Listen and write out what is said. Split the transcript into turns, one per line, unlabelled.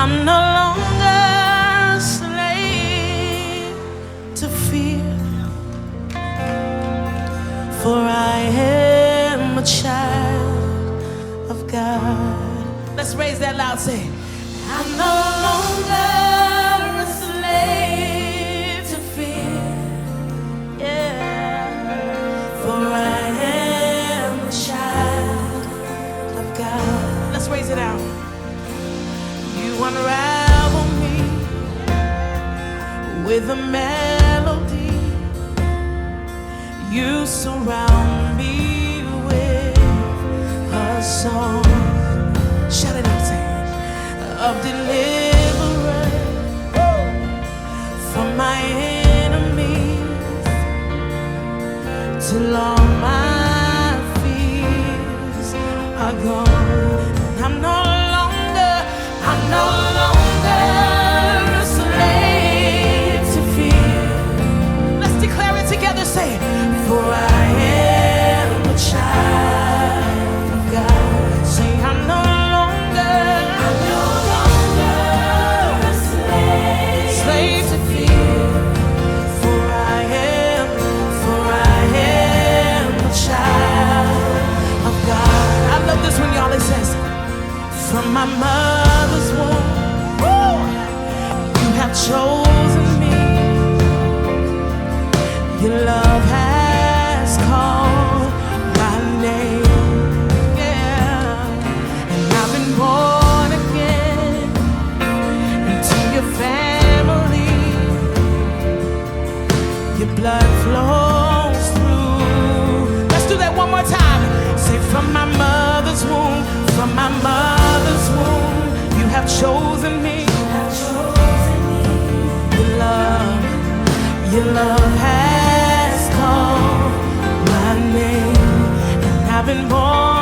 I'm no longer a slave to fear, for I am a child of God. Let's raise that loud, say, I'm no longer a slave to fear, yeah, for I am a child of God. Let's raise it out. You unravel me with a melody. You surround me with a song. Shout it out, say it. Of deliverance from my enemies, till all my fears are gone. I'm no longer a slave to fear. Let's declare it together, say, for I am a child of God. Say, I'm no longer a slave to fear, for I am a child of God. I love this when y'all, it says, from my mother's womb, you have chosen me. Your love has called my name, yeah. And I've been born again into your family. Your blood flows through. Let's do that one more time. Say, from my mother's womb, from my mother's womb, you have chosen me. Your love has called my name, and I've been born